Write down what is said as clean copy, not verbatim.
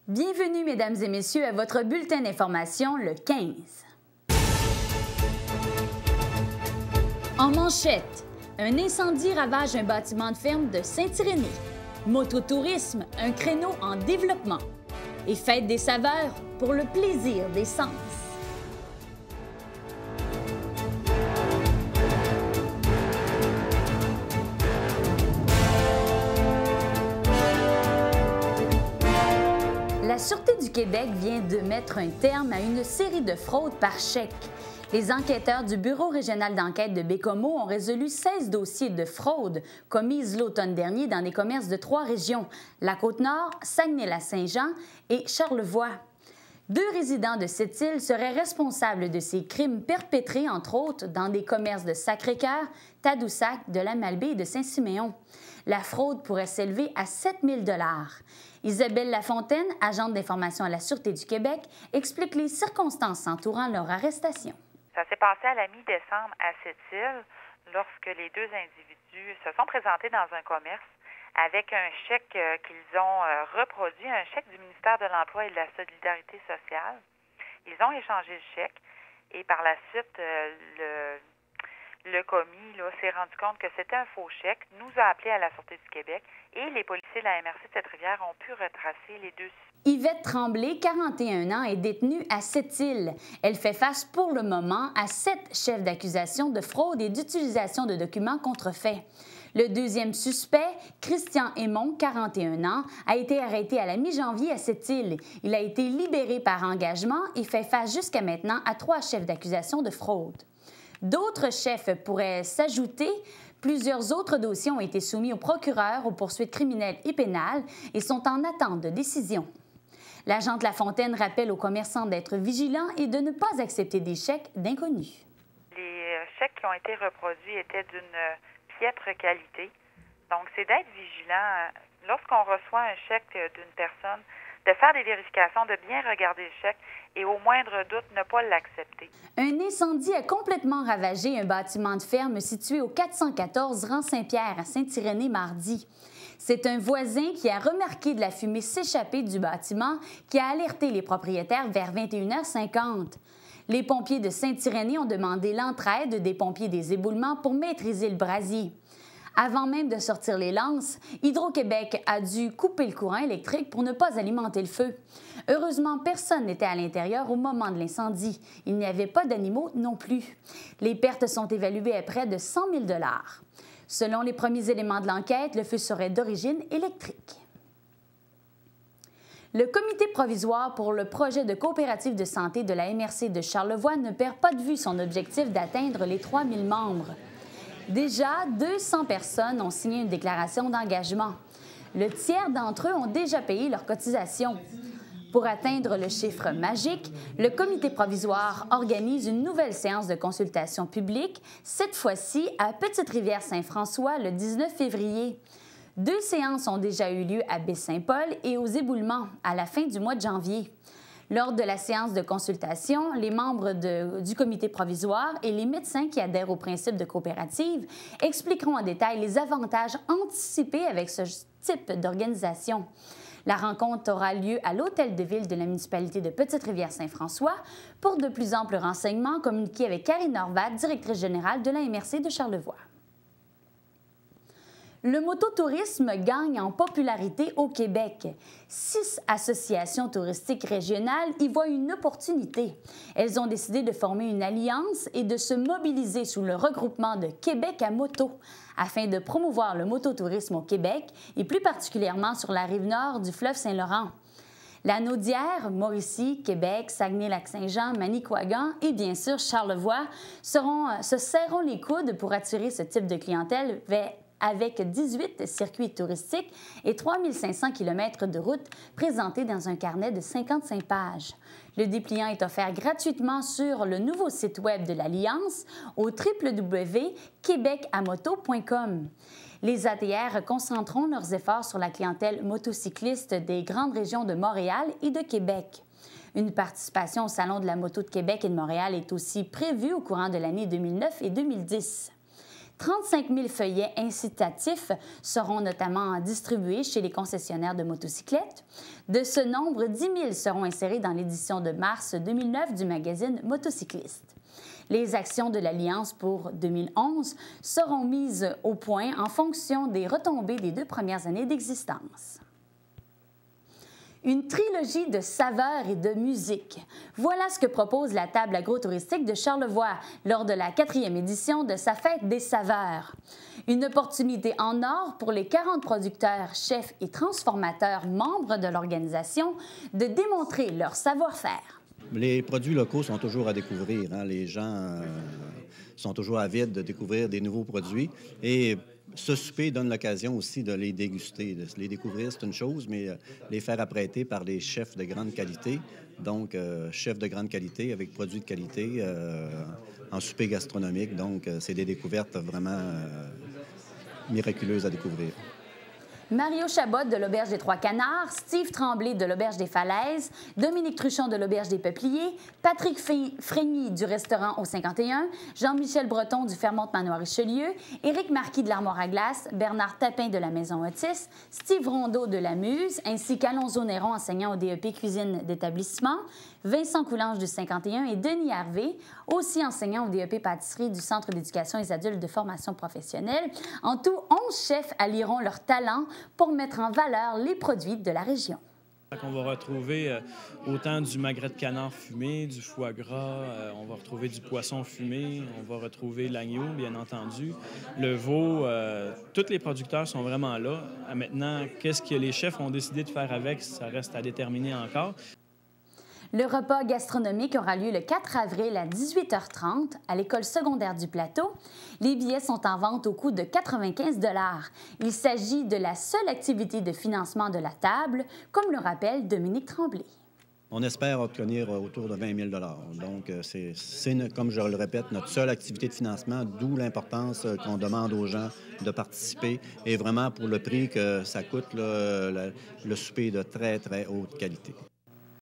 Bienvenue, mesdames et messieurs, à votre bulletin d'information, le 15. En manchette, un incendie ravage un bâtiment de ferme de Saint-Irénée. Mototourisme, un créneau en développement. Et fête des saveurs pour le plaisir des sens. La Sûreté du Québec vient de mettre un terme à une série de fraudes par chèque. Les enquêteurs du Bureau régional d'enquête de Baie-Comeau ont résolu 16 dossiers de fraude commises l'automne dernier dans des commerces de 3 régions, la Côte-Nord, Saguenay-Lac-Saint-Jean et Charlevoix. 2 résidents de cette île seraient responsables de ces crimes perpétrés, entre autres, dans des commerces de Sacré-Cœur, Tadoussac, de la Malbaie et de Saint-Siméon. La fraude pourrait s'élever à 7 000 $. Isabelle Lafontaine, agente d'information à la Sûreté du Québec, explique les circonstances entourant leur arrestation. Ça s'est passé à la mi-décembre à Sept-Îles, lorsque les 2 individus se sont présentés dans un commerce avec un chèque qu'ils ont reproduit, un chèque du ministère de l'Emploi et de la Solidarité sociale. Ils ont échangé le chèque et par la suite, le commis s'est rendu compte que c'était un faux chèque, nous a appelés à la Sûreté du Québec et les policiers de la MRC de Cette-Rivière ont pu retracer les 2 suspects. Yvette Tremblay, 41 ans, est détenue à Sept-Îles. Elle fait face pour le moment à 7 chefs d'accusation de fraude et d'utilisation de documents contrefaits. Le deuxième suspect, Christian Aymon, 41 ans, a été arrêté à la mi-janvier à Sept-Îles. Il a été libéré par engagement et fait face jusqu'à maintenant à 3 chefs d'accusation de fraude. D'autres chefs pourraient s'ajouter. Plusieurs autres dossiers ont été soumis au procureur, aux poursuites criminelles et pénales et sont en attente de décision. L'agente Lafontaine rappelle aux commerçants d'être vigilants et de ne pas accepter des chèques d'inconnus. Les chèques qui ont été reproduits étaient d'une piètre qualité. Donc, c'est d'être vigilant lorsqu'on reçoit un chèque d'une personne, de faire des vérifications, de bien regarder le chèque et au moindre doute, ne pas l'accepter. Un incendie a complètement ravagé un bâtiment de ferme situé au 414 rang Saint-Pierre à Saint-Irénée mardi. C'est un voisin qui a remarqué de la fumée s'échapper du bâtiment qui a alerté les propriétaires vers 21h50. Les pompiers de Saint-Irénée ont demandé l'entraide des pompiers des éboulements pour maîtriser le brasier. Avant même de sortir les lances, Hydro-Québec a dû couper le courant électrique pour ne pas alimenter le feu. Heureusement, personne n'était à l'intérieur au moment de l'incendie. Il n'y avait pas d'animaux non plus. Les pertes sont évaluées à près de 100 000 $. Selon les premiers éléments de l'enquête, le feu serait d'origine électrique. Le comité provisoire pour le projet de coopérative de santé de la MRC de Charlevoix ne perd pas de vue son objectif d'atteindre les 3 000 membres. Déjà, 200 personnes ont signé une déclaration d'engagement. Le tiers d'entre eux ont déjà payé leur cotisation. Pour atteindre le chiffre magique, le comité provisoire organise une nouvelle séance de consultation publique, cette fois-ci à Petite-Rivière-Saint-François le 19 février. 2 séances ont déjà eu lieu à Baie-Saint-Paul et aux Éboulements à la fin du mois de janvier. Lors de la séance de consultation, les membres du comité provisoire et les médecins qui adhèrent au principe de coopérative expliqueront en détail les avantages anticipés avec ce type d'organisation. La rencontre aura lieu à l'Hôtel de Ville de la municipalité de Petite-Rivière-Saint-François. Pour de plus amples renseignements, communiquez avec Karine Horvat, directrice générale de la MRC de Charlevoix. Le mototourisme gagne en popularité au Québec. 6 associations touristiques régionales y voient une opportunité. Elles ont décidé de former une alliance et de se mobiliser sous le regroupement de Québec à moto afin de promouvoir le mototourisme au Québec et plus particulièrement sur la rive nord du fleuve Saint-Laurent. La Naudière, Mauricie, Québec, Saguenay-Lac-Saint-Jean, Manicouagan et bien sûr Charlevoix se serreront les coudes pour attirer ce type de clientèle avec 18 circuits touristiques et 3 500 km de route présentés dans un carnet de 55 pages. Le dépliant est offert gratuitement sur le nouveau site web de l'Alliance au www.quebecamoto.com. Les ATR concentreront leurs efforts sur la clientèle motocycliste des grandes régions de Montréal et de Québec. Une participation au Salon de la moto de Québec et de Montréal est aussi prévue au courant de l'année 2009 et 2010. 35 000 feuillets incitatifs seront notamment distribués chez les concessionnaires de motocyclettes. De ce nombre, 10 000 seront insérés dans l'édition de mars 2009 du magazine Motocycliste. Les actions de l'Alliance pour 2011 seront mises au point en fonction des retombées des 2 premières années d'existence. Une trilogie de saveurs et de musique. Voilà ce que propose la table agro-touristique de Charlevoix lors de la 4e édition de sa fête des saveurs. Une opportunité en or pour les 40 producteurs, chefs et transformateurs membres de l'organisation de démontrer leur savoir-faire. Les produits locaux sont toujours à découvrir. Hein? Les gens sont toujours avides de découvrir des nouveaux produits. Et ce souper donne l'occasion aussi de les déguster. De les découvrir, c'est une chose, mais les faire apprêter par des chefs de grande qualité. Donc, chefs de grande qualité avec produits de qualité en souper gastronomique. Donc, c'est des découvertes vraiment miraculeuses à découvrir. Mario Chabot de l'Auberge des Trois Canards, Steve Tremblay de l'Auberge des Falaises, Dominique Truchon de l'Auberge des Peupliers, Patrick Frégny du restaurant au 51, Jean-Michel Breton du Fairmont Manoir Richelieu, Éric Marquis de l'Armoire à glace, Bernard Tapin de la Maison Otis, Steve Rondeau de la Muse, ainsi qu'Alonzo Néron, enseignant au DEP cuisine d'établissement, Vincent Coulange du 51 et Denis Harvey, aussi enseignant au DEP pâtisserie du Centre d'éducation des adultes de formation professionnelle. En tout, 11 chefs allieront leur talent pour mettre en valeur les produits de la région. On va retrouver autant du magret de canard fumé, du foie gras, on va retrouver du poisson fumé, on va retrouver l'agneau, bien entendu, le veau. Tous les producteurs sont vraiment là. Maintenant, qu'est-ce que les chefs ont décidé de faire avec, ça reste à déterminer encore. Le repas gastronomique aura lieu le 4 avril à 18h30 à l'École secondaire du Plateau. Les billets sont en vente au coût de 95 $. Il s'agit de la seule activité de financement de la table, comme le rappelle Dominique Tremblay. On espère obtenir autour de 20 000 $. Donc, c'est, comme je le répète, notre seule activité de financement, d'où l'importance qu'on demande aux gens de participer. Et vraiment, pour le prix que ça coûte, le souper est de très, très haute qualité.